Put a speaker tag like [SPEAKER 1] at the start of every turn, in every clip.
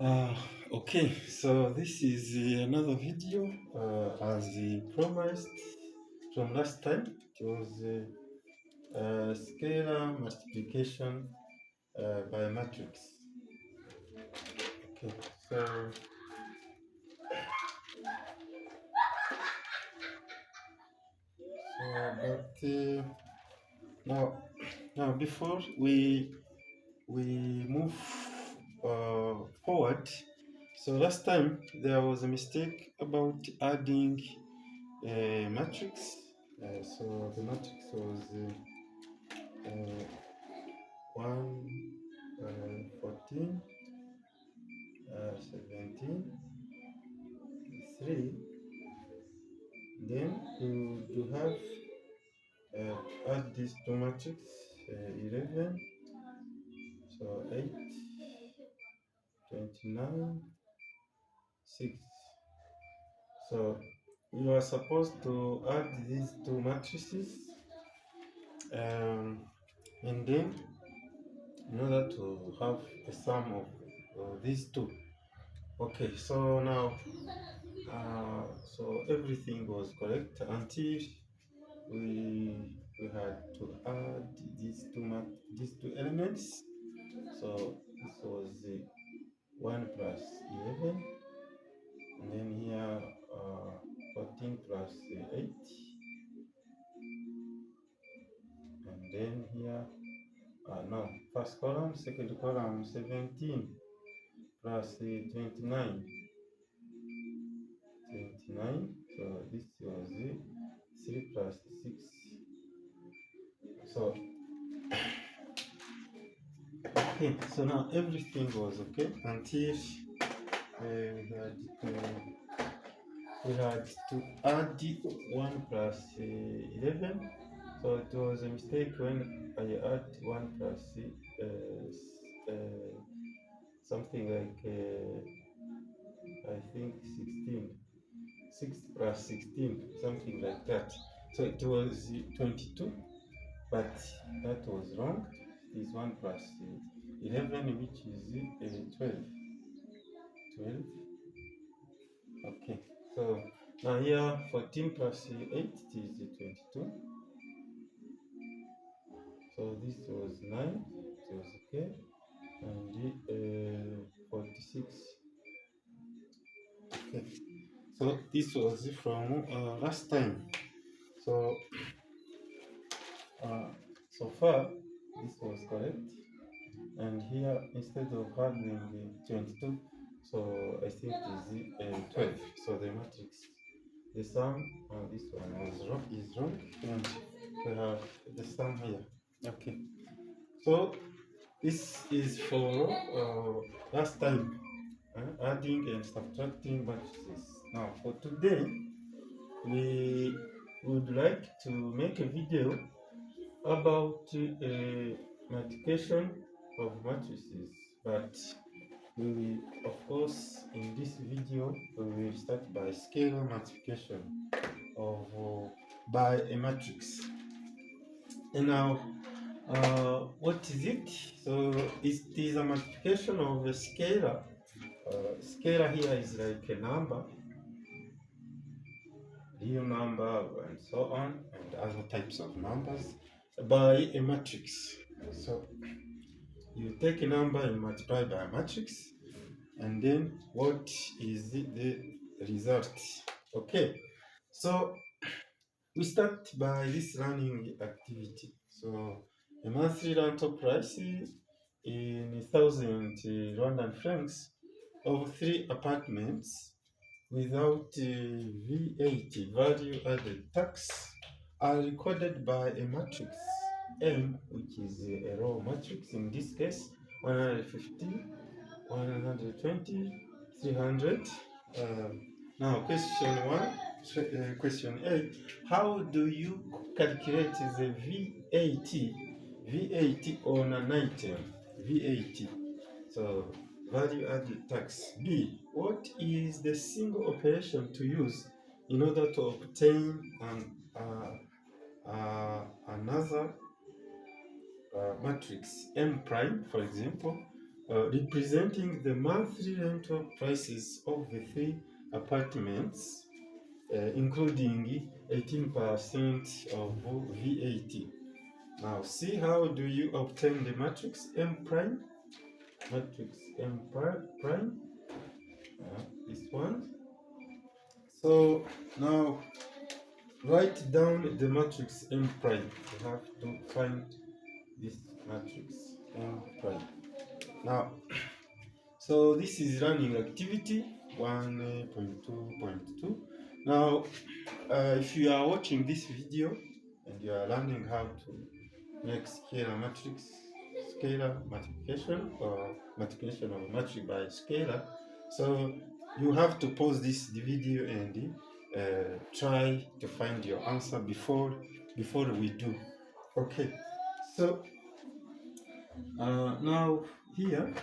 [SPEAKER 1] Uh, okay, so this is another video as promised from last time. It was scalar multiplication by matrix. Okay, so now before we move forward, so last time there was a mistake about adding a matrix. So the matrix was 1, 14, 17, 3. Then you have add these two matrix 11, so 8, 29, 6. So you are supposed to add these two matrices and then in order to have a sum of these two. Okay, so now so everything was correct until we had to add these two elements. So this was the 1 plus 11, and then here 14 plus 8, and then here no, first column, second column 17 plus 29. So this was 3 plus 6. So okay, so now everything was okay until we had to add 1 plus 11. So it was a mistake when I add 1 plus something like I think 16. 6 plus 16, something like that. So it was 22, but that was wrong. It is 1 plus 11, which is 12. 12. Okay, so now here 14 plus 8 is 22. So this was 9, it was okay. And 46. Okay, so this was from last time. So so far this was correct. And here instead of having 22, so I think is 12. So the matrix, the sum on this one is wrong, and we have the sum here. Okay, so this is for last time, adding and subtracting matrices. Now for today, we would like to make a video about multiplication of matrices, but we will, of course, in this video we will start by scalar multiplication of by a matrix. And now what is it? So it is a multiplication of a scalar. Scalar here is like a number, real number, and so on, and other types of numbers by a matrix. So you take a number and multiply by a matrix, and then what is the result? Okay, so we start by this running activity. So a monthly rental price in 1,000 Rwandan francs of 3 apartments without VAT, value added tax, are recorded by a matrix M, which is a row matrix, in this case 150, 120, 300. Now question 1, question 8, how do you calculate the VAT on an item? VAT. So value added tax. B, what is the single operation to use in order to obtain another matrix M prime, for example, representing the monthly rental prices of the 3 apartments, including 18% of VAT. Now, see how do you obtain the matrix M prime? Matrix M prime, this one. So now write down the matrix M prime. You have to find this matrix M prime. Now, so this is running activity 1.2.2. Now, if you are watching this video and you are learning how to make scalar multiplication or multiplication of matrix by scalar, so you have to pause this video and try to find your answer before we do. Okay, so now here,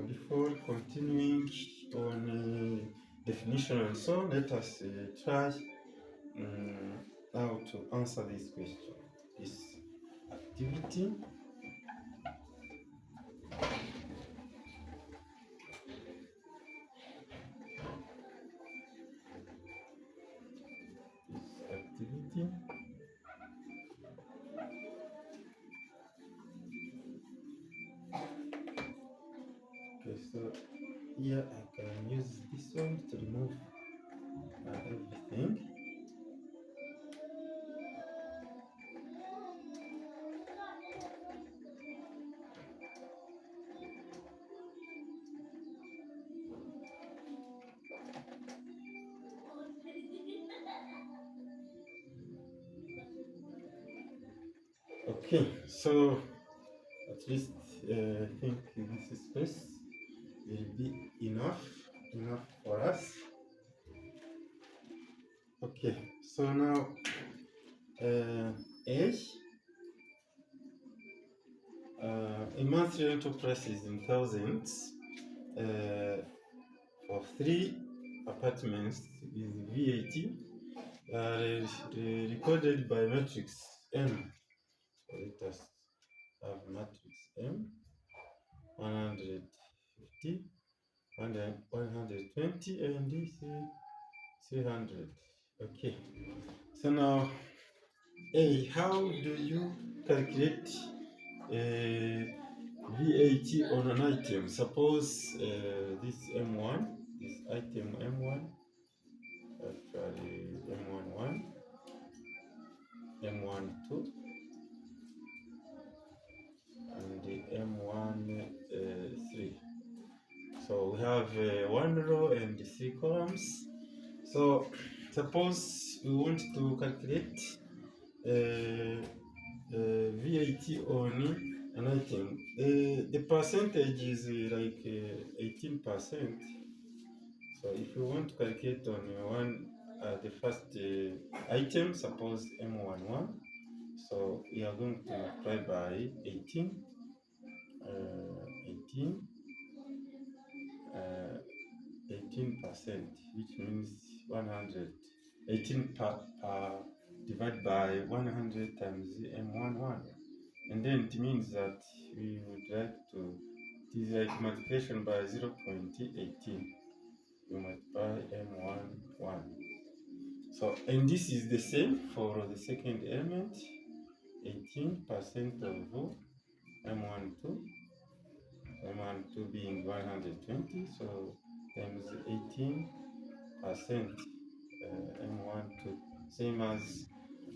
[SPEAKER 1] before continuing on definition and so, let us try how to answer this question, this activity. Okay, so here I can use this one to remove everything. Okay, so at least I think this space will be enough for us. Okay, so now a monthly rental price is in thousands for 3 apartments with VAT recorded by matrix M. So let us have matrix M 150, 120, and 300. Okay, so now how do you calculate VAT on an item? Suppose this M1, this item M1, actually M11, M12, and the M13. So we have 1 row and 3 columns. So suppose we want to calculate VAT on an item. The percentage is like 18%. So if you want to calculate on the first item, suppose M11, so we are going to multiply by 18, 18%, which means 100. 18 divided by 100 times M11, and then it means that we would like to, it is like multiplication by 0.18. We multiply M11. So, and this is the same for the second element, 18% of M12, M12 being 120, so times 18%. M12, same as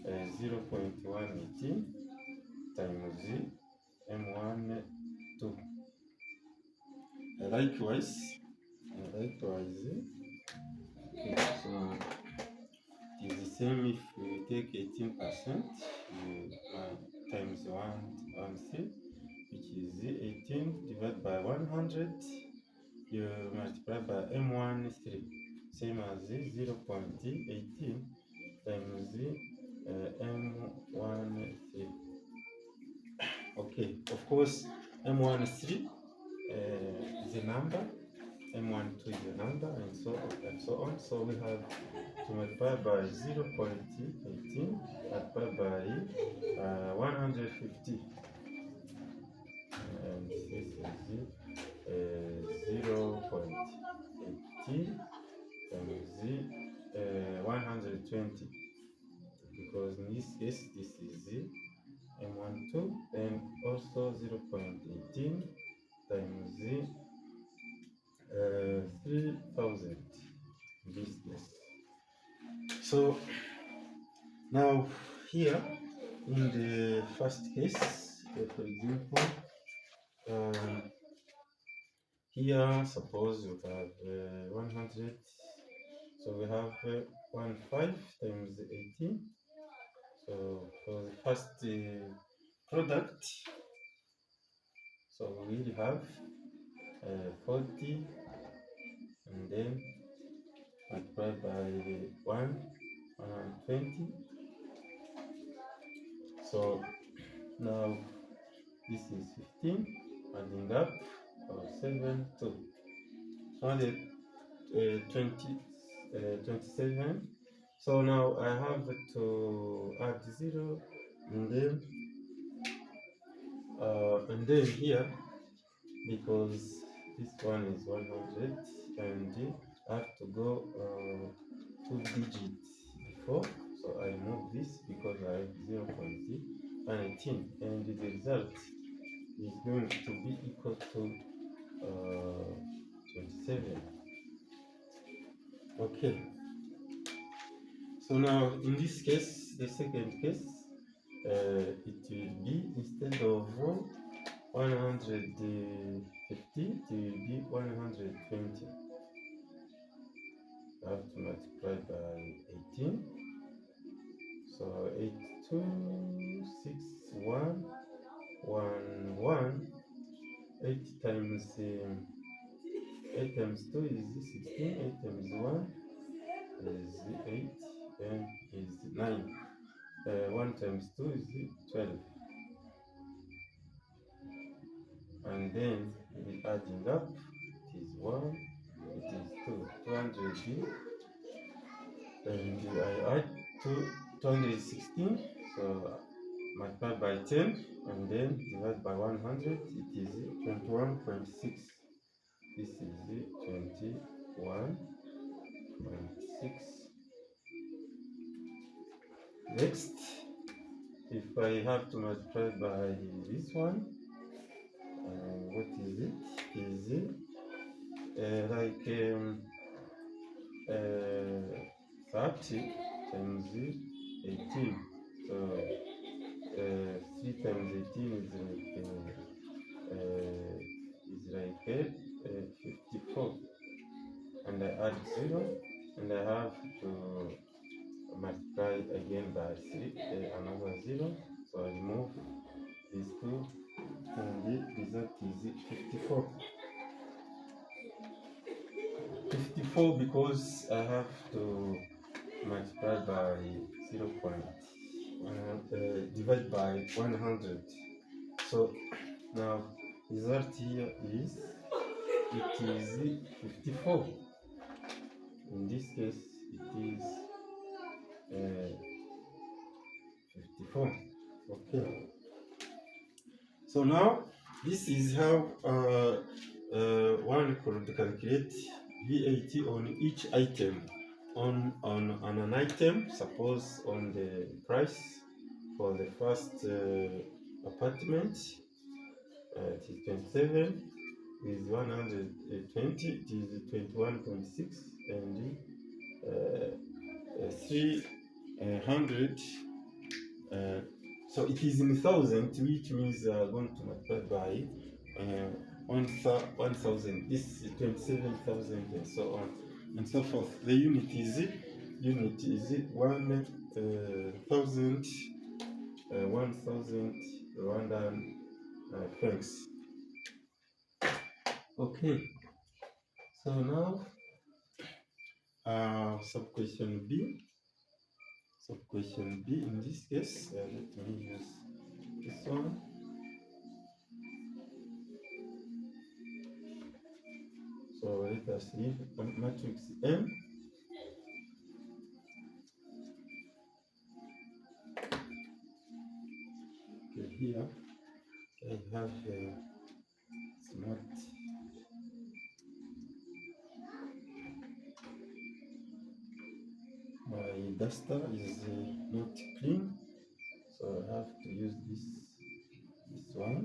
[SPEAKER 1] 0.118 times M12. Likewise, so it is the same if we take 18% times 113, which is 18 divided by 100, you multiply by M13, same as 0.18 times M13. Okay, of course, M13 is a number, M12 is a number, and so on. So we have to multiply by 0.18 multiplied by 150, and this is times 120, because in this case this is M12, and also 0.18 times 3000 in this case. So now here in the first case, for example, here suppose you have 100, so we have 15 times 18. So for the first product, so we will have 40, and then multiplied by 120. So now this is 15, adding up 7 to 27. So now I have to add 0, and then here, because this one is 100, and I have to go 2 digits before, so I move this because I have 0.19, and the result is going to be equal to 27. Okay, so now in this case, the second case, it will be, instead of 150, it will be 120. I have to multiply by 18. So 82611. 8 times 8 times 2 is 16. 8 times 1 is 8, and is 9. 1 times 2 is 12. And then we adding up, it is 1, it is 2, 200, and I add 216, so multiply by 10, and then divide by 100, it is 21.6. This is 21.6. Next, if I have to multiply by this one, what is it? Is it like 30 times 18? So 3 times 18 is like 54, and I add 0, and I have to multiply again by 3, another 0, so I remove these two, and the result is 54. 54 because I have to multiply by 0. Divide by 100. So now result here is, it is 54. In this case, it is 54. Okay. So now this is how one could calculate VAT on each item. On an item, suppose on the price for the first apartment, it is 27, is 120, it is 21.6, and 300. So it is in thousand, which means going to multiply by 1,000. This is 27,000, and so on and so forth. The unit is 1,000 Rwandan francs. Okay. So now sub-question B. Sub-question B, in this case, let me use this one. So let us leave matrix M. Okay, here I have smart duster is not clean, so I have to use this one.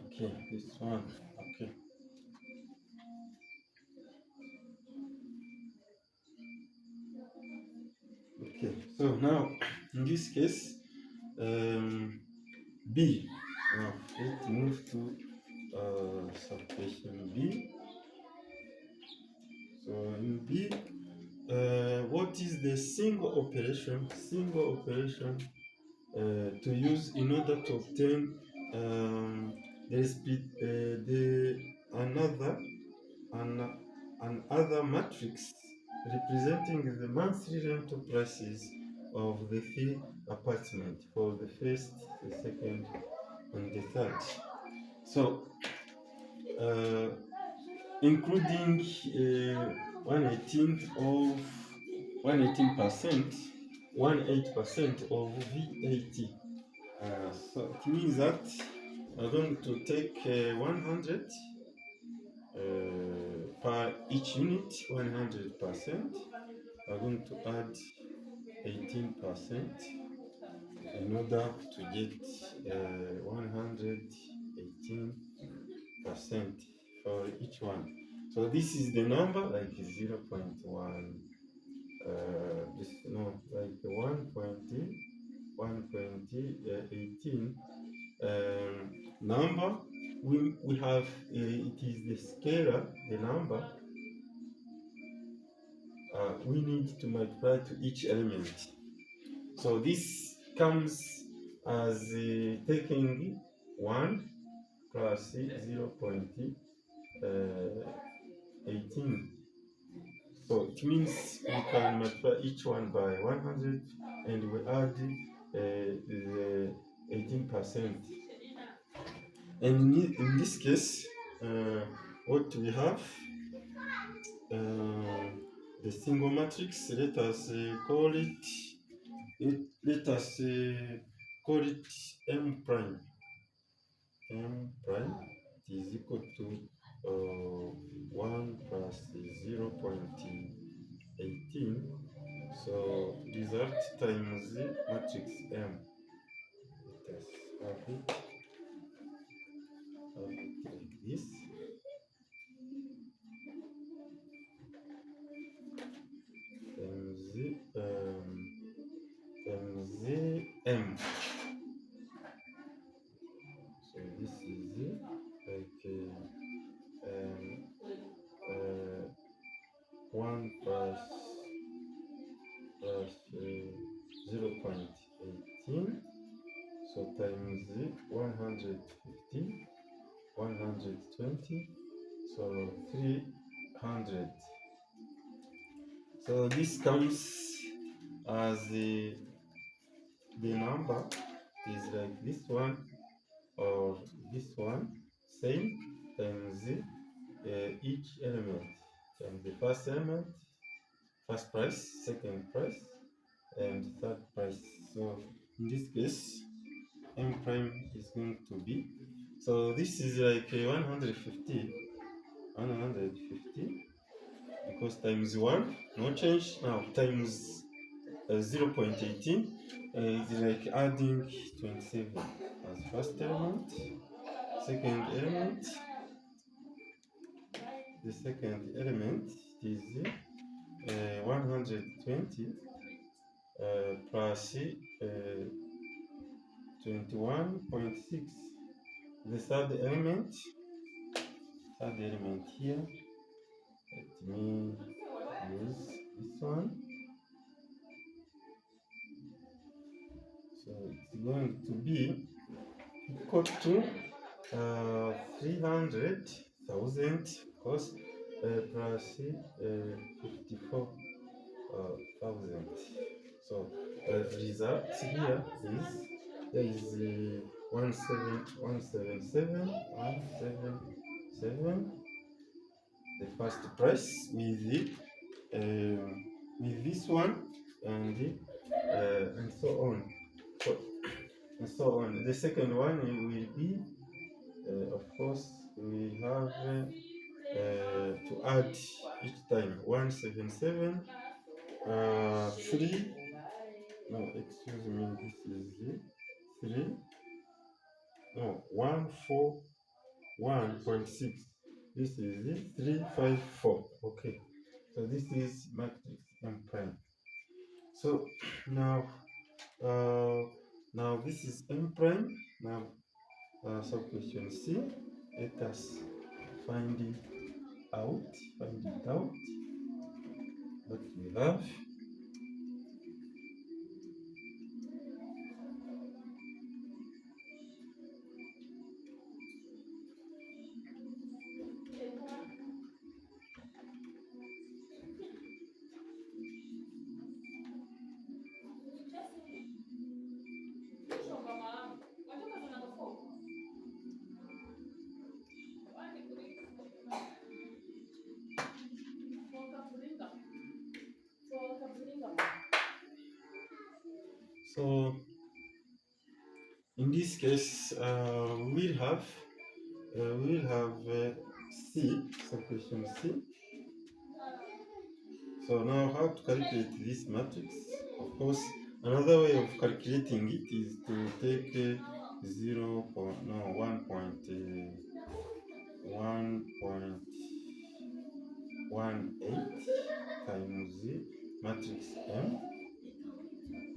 [SPEAKER 1] Okay, this one. Okay. Okay. So now, in this case, B. Now let's move to subtraction B. So in B, what is the single operation? Single operation to use in order to obtain another matrix representing the monthly rental prices of the three apartments for the first, the second, and the third. So, including 1/18 of 1/18%, 1/8% of VAT. So it means that I'm going to take 100 per each unit, 100%. I'm going to add 18% in order to get 118% for each one. So this is the number like 0.1, like 1.18 number. We have it is the scalar, the number. We need to multiply to each element. So this comes as taking 1 plus 0.18. So it means we can multiply each one by 100 and we add the 18%. And in this case, what we have, the single matrix, let us call it M prime. M prime is equal to 1 plus 0.18. So result times matrix M. Let us have it like this. Times M. So this is like 1 plus 0.18. So times 150, 120, so 300. So this comes as the number is like this one or this one, same, times each element, and the first element, first price, second price, and third price. So in this case, M prime is going to be, so this is like 150, because times 1, no change. Now times 0.18 is like adding 27 as first element, second element. The second element is 120 plus 21.6. The third element here, let me use this one. So it's going to be equal to 300,000, of course, plus 54,000. So the result here is 177, the first price with this one, and so on. The second one will be, of course, we have to add each time 177 3 no excuse me, this is 3 no 141.6. This is 354. Okay, so this is matrix M prime. So now now this is M prime. Now so question C, let us find it out what we have. So in this case, we'll have C, so question C. So now how to calculate this matrix? Of course, another way of calculating it is to take 1.18 times the matrix M,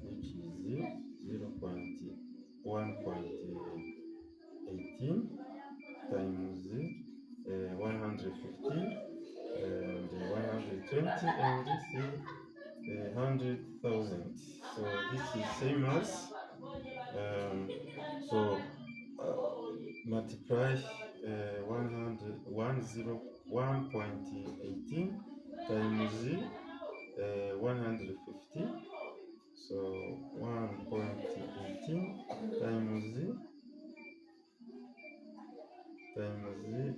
[SPEAKER 1] which is 1.18 times 115 and 120, and this is 100,000. So this is same as so multiply 1.18 times 150. So 1.18 times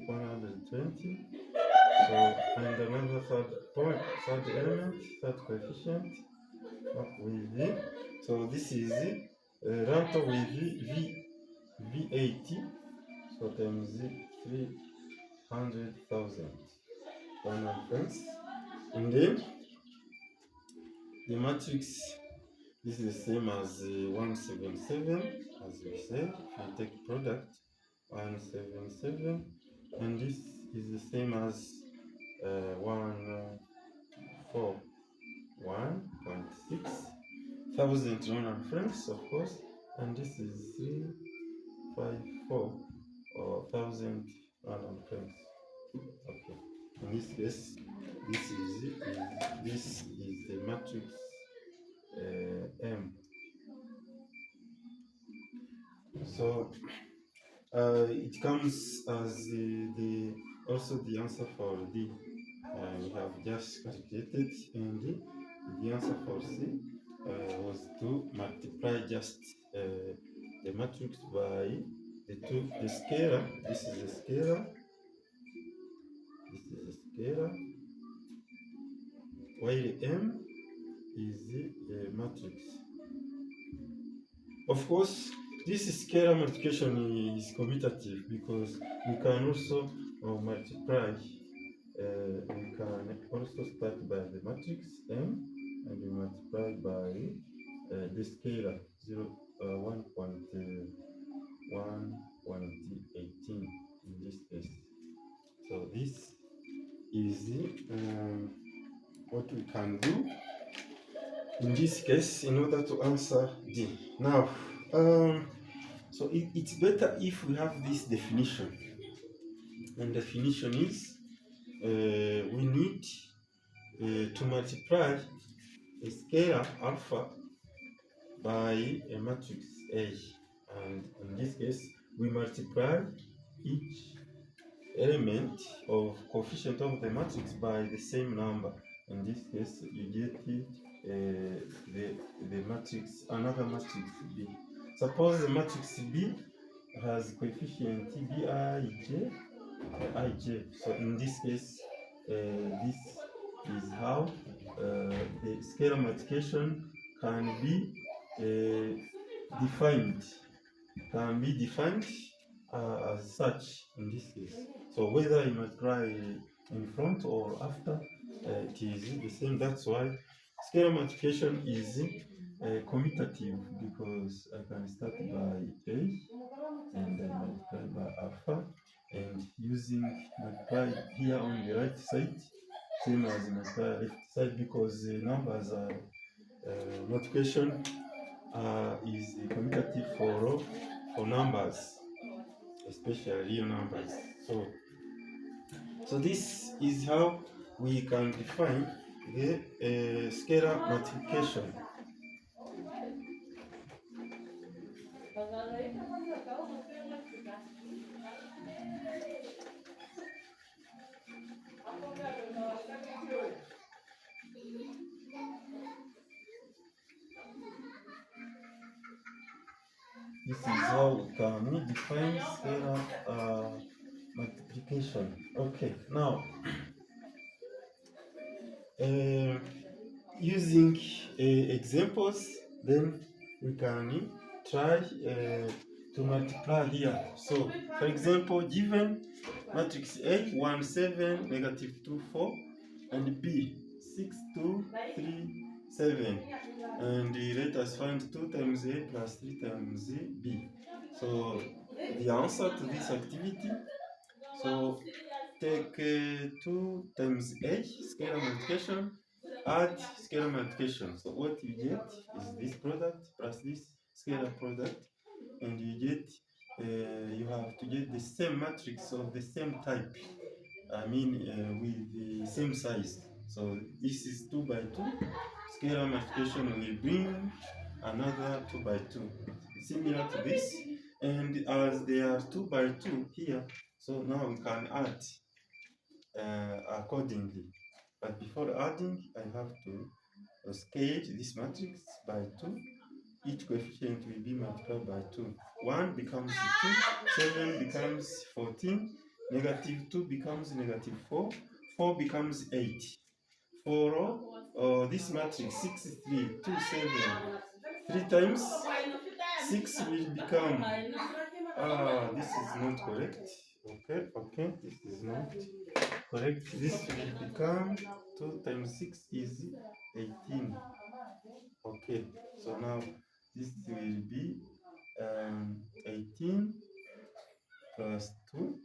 [SPEAKER 1] 120. So and another third element, third coefficient with the, so this is Ranto with V80, so times 300,000 friends. And then the matrix, this is the same as 177, as we said. If you take product 177, and this is the same as 141.6 thousand Roman francs, of course, and this is 354 or thousand Roman francs. Okay, in this case, this is the matrix M. So it comes as the also the answer for D. We have just calculated, and the answer for C was to multiply just the matrix by the scalar. This is the scalar. This is the scalar. While M is the matrix. Of course, this scalar multiplication is commutative because we can also multiply. We can also start by the matrix M and we multiply by the scalar 1.18 in this case. So this is what we can do in this case in order to answer D. Now, so it's better if we have this definition. And definition is we need to multiply a scalar alpha by a matrix A, and in this case we multiply each element of coefficient of the matrix by the same number. In this case you get the matrix, another matrix B. Suppose the matrix B has coefficient Bij. So in this case this is how the scalar multiplication can be defined as such in this case. So whether you multiply in front or after, it is the same. That's why scalar multiplication is commutative, because I can start by A and then multiply by alpha, and using multiply here on the right side, same as multiply left side, because the numbers are multiplication is commutative for numbers, especially real numbers. So this is how we can define the scalar multiplication. This is how we can define scalar multiplication. Okay, now using examples, then we can try to multiply here. So, for example, given matrix A 1 7 negative 2 4 and B 6 2 3 7, and let us find 2 times A plus 3 times B. So the answer to this activity, so take 2 times A, scalar multiplication, add scalar multiplication. So what you get is this product plus this scalar product, and you get you have to get the same matrix of the same type. I mean with the same size. So this is 2 by 2. Scalar multiplication will bring another 2 by 2, similar to this. And as they are 2 by 2 here, so now we can add accordingly. But before adding, I have to scale this matrix by 2. Each coefficient will be multiplied by 2. 1 becomes 2, 7 becomes 14, negative 2 becomes negative 4, 4 becomes 8. For this matrix, 6, 3, 2, 7, 3 times 6 will become, this is not correct. Okay, this is not correct. This will become 2 times 6 is 18. Okay, so now this will be 18 plus 2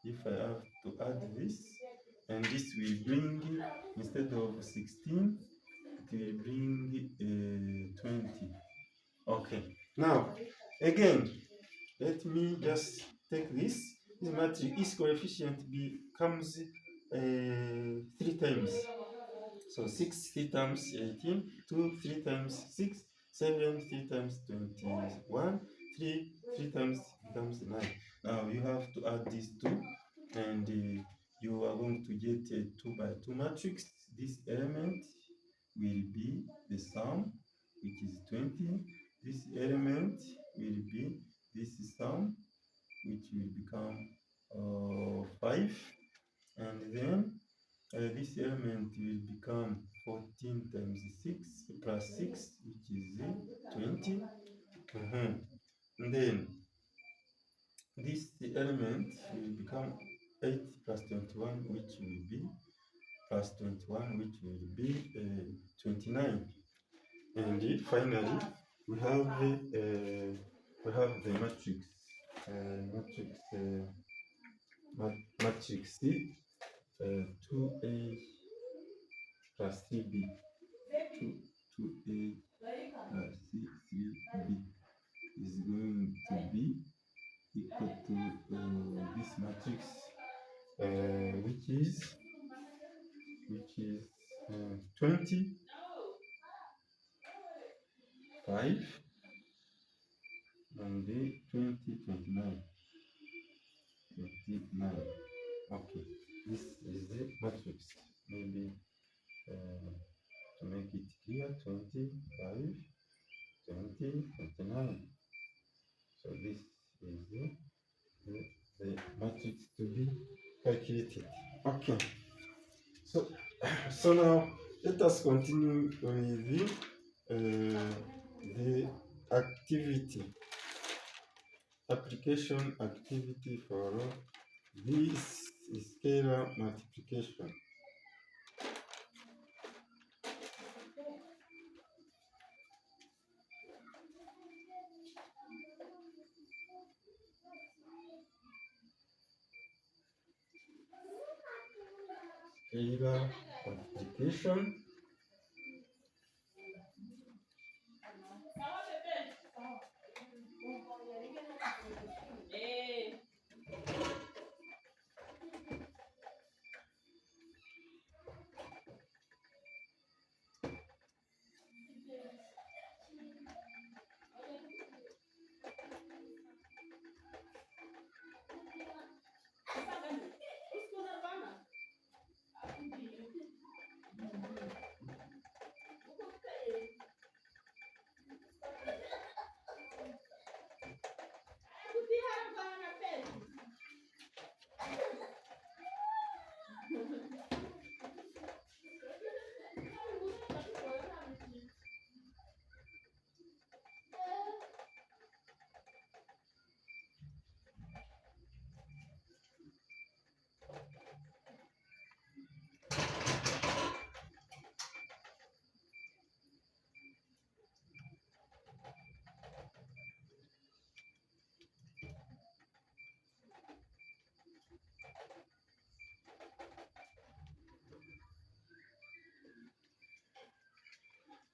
[SPEAKER 1] if I have to add this, and this will bring, instead of 16, it will bring 20. Okay, now again, let me just take this. This matrix, this coefficient becomes 3 times. So 6 3 times 18, 2 3 times 6, 7 3 times 21, 3 times becomes 9. Now you have to add these two, and you are going to get a 2 by 2 matrix. This element will be the sum, which is 20. This element will be this sum, which will become 5. And then this element will become 14 times 6 plus 6, which is 20. And then this element will become 8 plus 21, which will be plus 21, which will be 29. And finally, we have the matrix matrix C, 2A plus 3B, 2A plus 3B is going to be equal to this matrix, which is 20, 5, and the 20, 29, 29. Okay, this is the matrix. Maybe to make it clear, 25, 20, 29. So this is the matrix to be calculated. Okay. So now let us continue with the application activity for this is scalar multiplication. Scalar multiplication.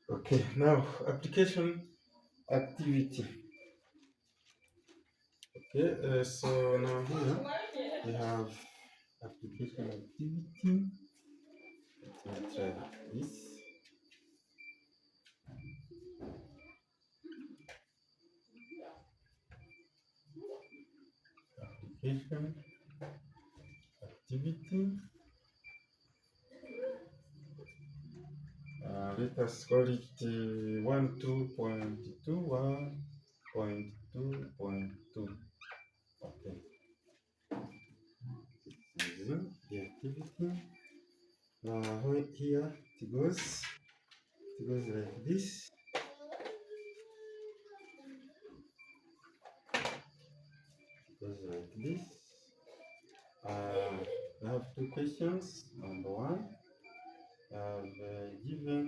[SPEAKER 1] Okay, now application activity. Okay, so now here we have application activity. Let me try this. Application activity. Let us call it 12.2. Okay, this is the activity. Now here it goes like this. It goes like this. I have two questions. Number one, I have given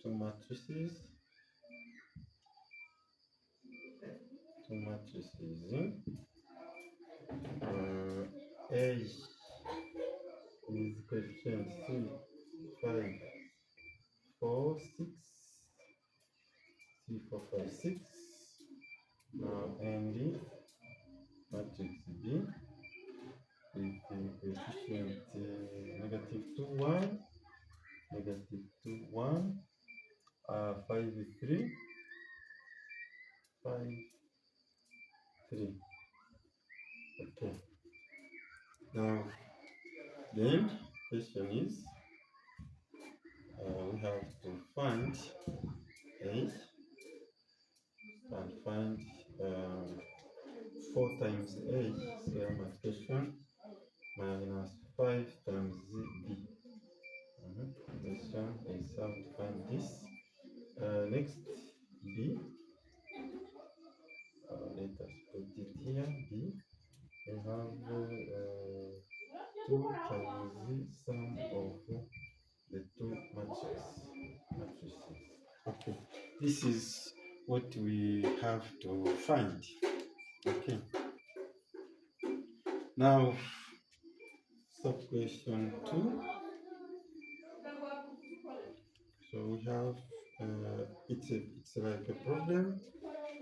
[SPEAKER 1] two matrices. A is coefficient 3, 5, 4, 6, 3, 4, 5, 6. And matrix B with the coefficient negative 2, 1, negative 2, 1, 5, 3, 5, 3. Okay. Now, then, question is, we have to find A and find 4 times A square multiplication minus 5 times B. Question is how to find this. Next, B. Let us put it here. B. We have 2 times the sum of the two matrices. Okay, this is what we have to find. Okay, now sub question 2. So we have it's like a problem.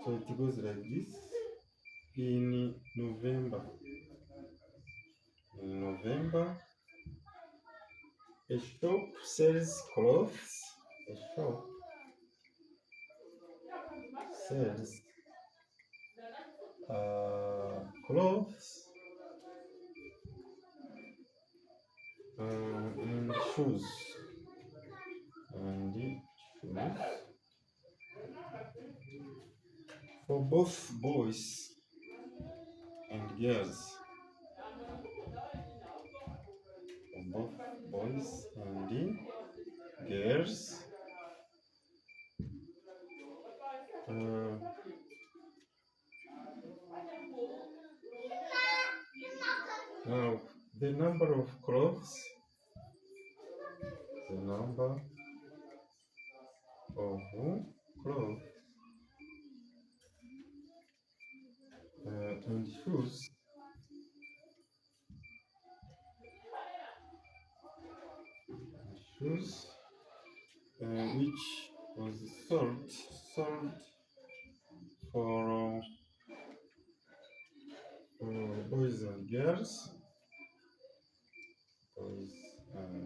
[SPEAKER 1] So it goes like this. In November, a shop sells clothes. A shop sells clothes and shoes. For both boys and girls. For both boys and girls. the number of clothes, the number of clothes and shoes which was sold for boys and girls, boys and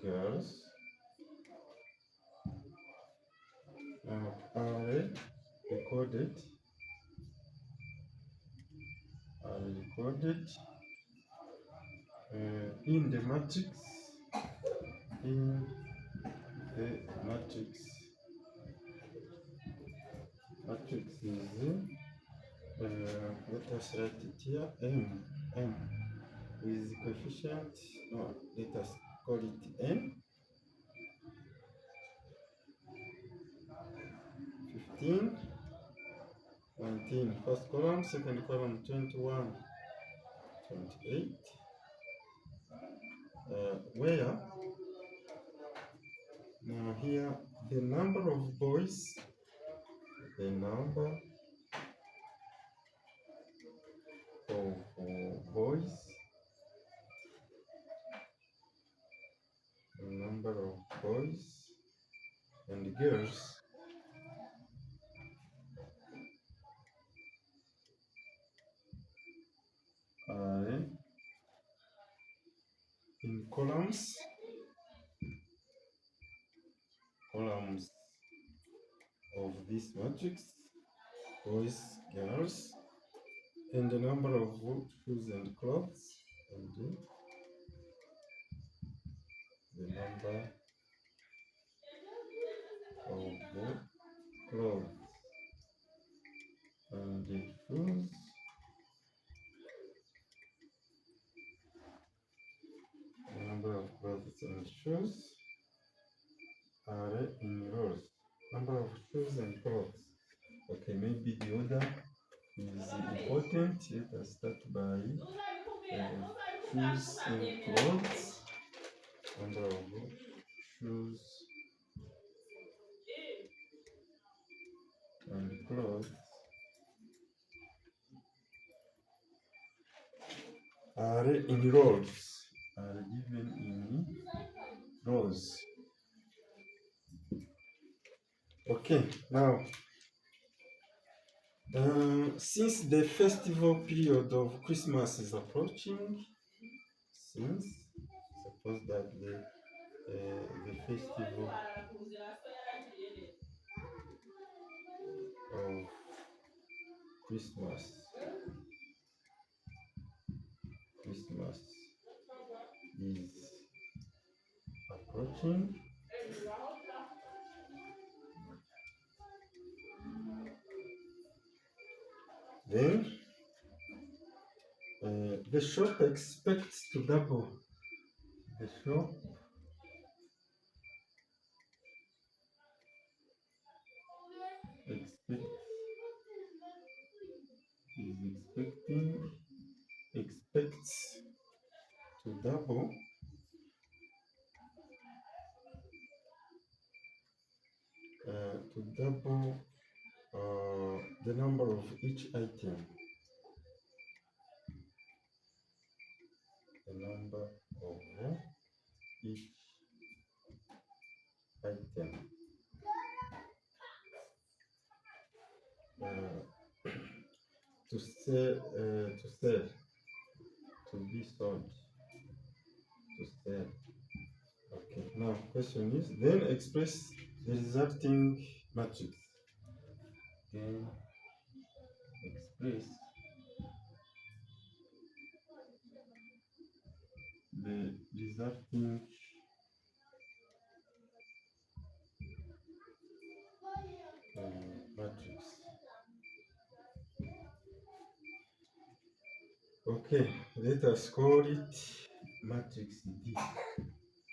[SPEAKER 1] girls are recorded in the matrix in the matrix is let us write it here, m with coefficient, no, let us call it n, 15, 19, first column, second column, 21, 28, where now here the number of boys, the number of boys, the number of boys and girls are in columns of this matrix, boys, girls, and the number of shoes and clothes, and the number of clothes and the shoes, the number of clothes and shoes are in rows. Number of shoes and clothes. Okay, maybe the order is important. Let us start by shoes and clothes. Number of shoes and clothes are in rows. Are given in rows. Okay, now since the festival period of Christmas is approaching, suppose that the festival of Christmas is approaching, then the shop expects to double. The shop expects to double the number of each item. The number of each item. To sell, to be sold, to sell. Okay, now question is, then express the resulting matrix. Then express the resulting matrix. Okay, let us call it matrix D.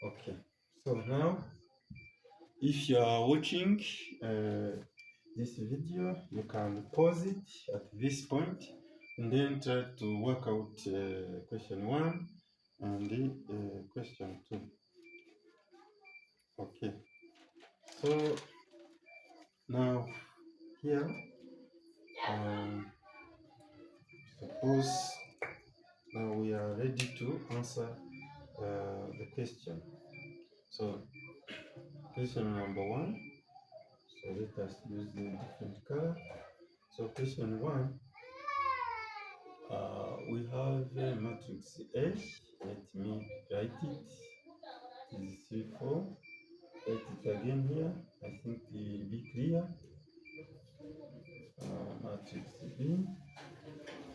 [SPEAKER 1] Okay, so now if you are watching this video, you can pause it at this point and then try to work out question 1 and question 2. Okay, so now here, suppose now we are ready to answer the question. So question number 1, so let us use the different color. So question 1, we have a matrix A. Let me write it. It is 3, 4. Write it again here. I think it will be clear. Matrix B.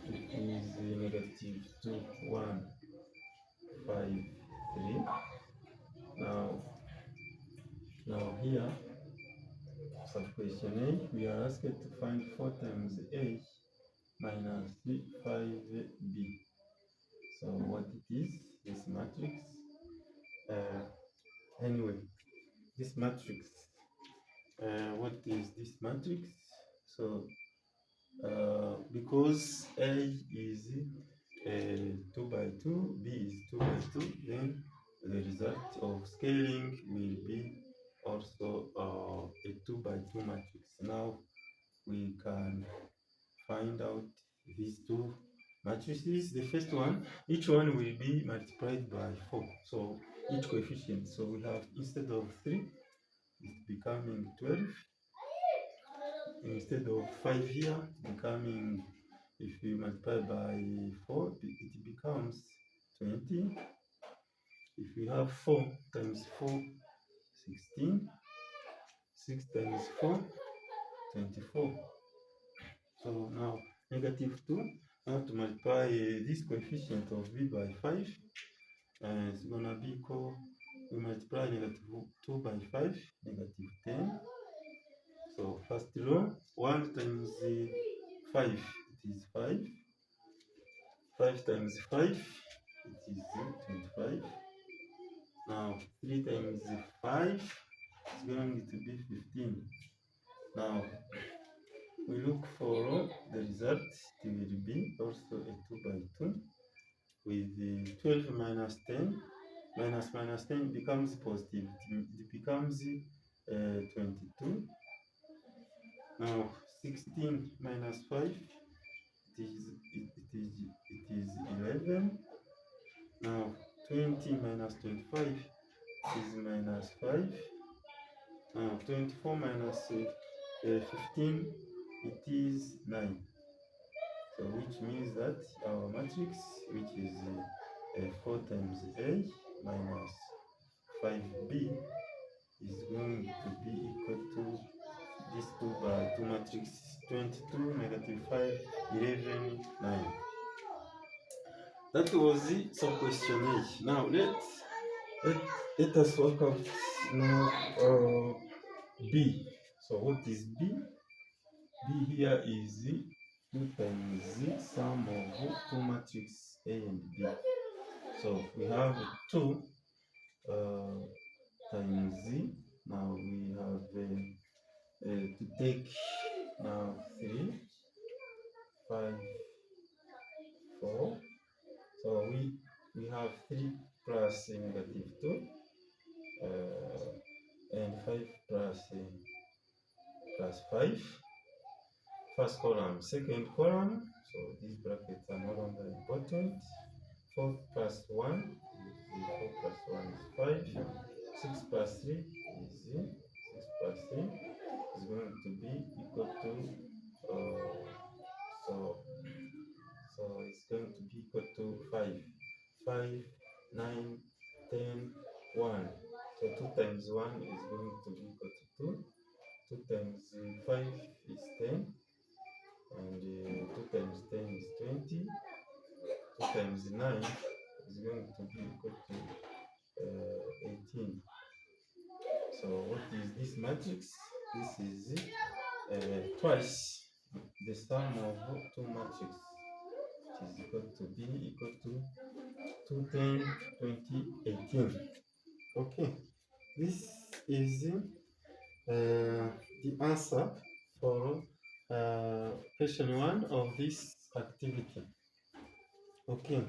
[SPEAKER 1] It is negative 2, 1, 5, 3. Now here, sub question A, we are asked to find 4 times A minus 5B. So what it is, this matrix? Anyway, this matrix, what is this matrix? So because A is 2 by 2, B is 2 by 2, then the result of scaling will be also a 2 by 2 matrix. Now we can find out these two matrices. The first one, each one will be multiplied by 4. So each coefficient. So we have, instead of 3, it's becoming 12. Instead of 5 here, becoming, if you multiply by 4, it becomes 20. If we have 4 times 4, 16. 6 times 4, 24. So now negative 2. Now to multiply this coefficient of b by 5, it's going to be equal, we multiply negative 2 by 5, negative 10. So first row, 1 times 5, it is 5. 5 times 5, it is 25. Now 3 times 5 is going to be 15. Now we look for the result. It will be also a 2 by 2 with the 12 minus 10. Minus 10 becomes positive. It becomes 22. Now 16 minus 5, it is 11. Now 20 minus 25 is minus 5. Now 24 minus 15, it is 9. So which means that our matrix, which is 4 times A minus 5B, is going to be equal to this 2 by 2 matrix, 22, negative 5, 11, 9. That was it, some question A. Now let us work out now B. So what is B? B here is 2 times the sum of 2 matrix A and B. So we have 2 times z. Now we have to take now 3, 5, 4. So we have 3 plus negative 2 and 5 plus 5. First column, second column. So these brackets are no longer important. 4 plus 1 is 4 plus 1 is 5. 6 plus 3 is 6 plus 3 is going to be equal to so it's going to be equal to 5. 5, 9, 10, 1. So 2 times 1 is going to be equal to 2. 2 times 5 is 10. And 2 times 10 is 20. 2 times 9 is going to be equal to 18. So what is this matrix? This is twice the sum of 2 matrices. It is equal to be equal to 210, 20, 18. Okay, this is the answer for question 1 of this activity. Okay,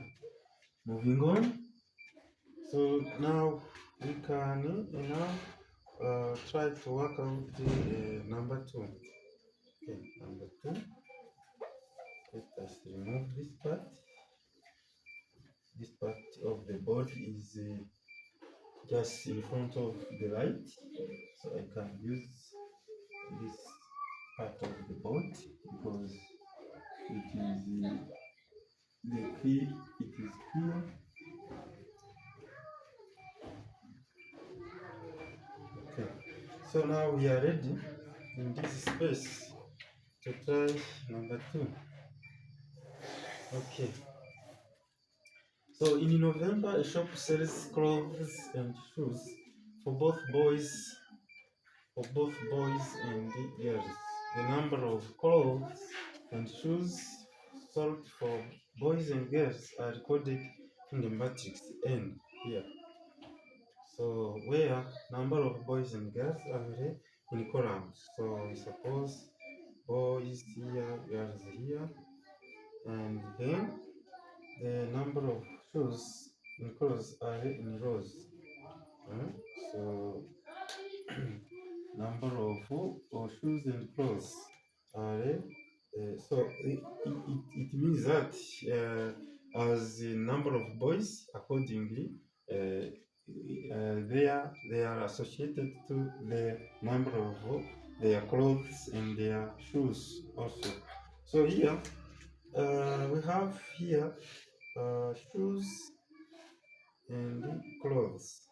[SPEAKER 1] moving on. So now we can try to work out the number 2. Okay, number 2. Let us remove this part. This part of the board is just in front of the light, so I can use this part of the board because it is the key. It is here. Okay, so now we are ready in this space to try number 2. Okay, so in November, a shop sells clothes and shoes for both boys and girls. The number of clothes and shoes sold for boys and girls are recorded in the matrix N here. So where number of boys and girls are in columns. So we suppose boys here, girls here, and then the number of shoes in colors are in rows. So number of shoes and clothes are so it means that as the number of boys accordingly they are associated to the number of their clothes and their shoes also. So here we have here shoes and clothes.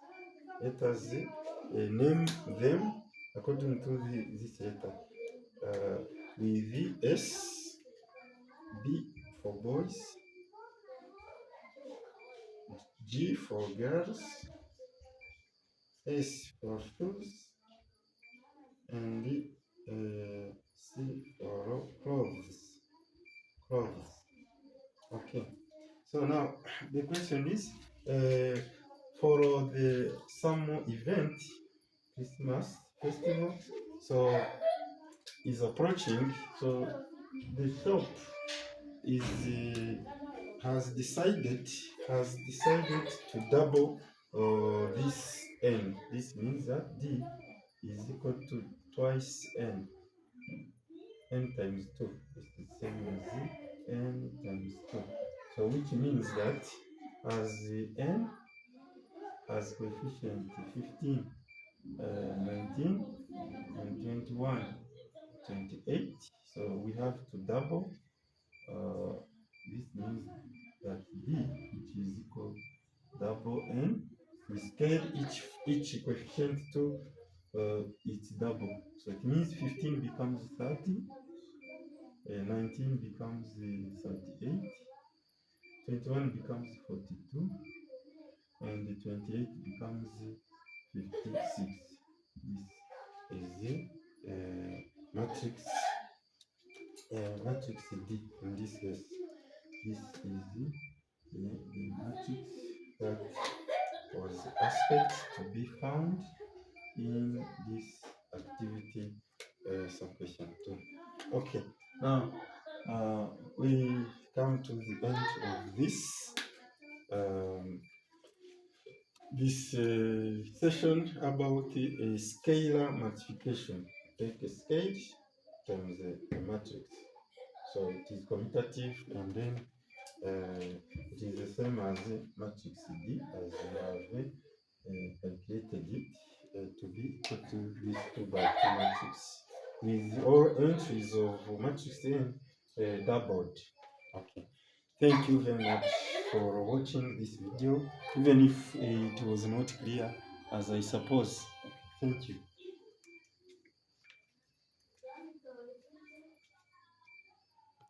[SPEAKER 1] Let us name them according to this letter. With the S, B for boys, G for girls, S for shoes, and C for clothes. Clothes. Okay. So now the question is, for the summer event, Christmas festival, so is approaching. So the shop is has decided to double this n. This means that d is equal to twice n. N times 2 is the same as n times 2. So which means that as the n has coefficient 15, 19, and 21, 28. So we have to double. This means that d, which is equal double n, we scale each coefficient to its double. So it means 15 becomes 30, 19 becomes 38, 21 becomes 42, and 28 becomes 56. This is the matrix D in this case. This is the matrix that was asked to be found in this activity subquestion 2. Okay, now we come to the end of this session about scalar multiplication. Take a scale times a matrix. So it is commutative, and then it is the same as matrix D as we have calculated it to be equal to this 2 by 2 matrix with all entries of matrix N doubled. Okay. Thank you very much for watching this video, even if it was not clear as I suppose. Thank you.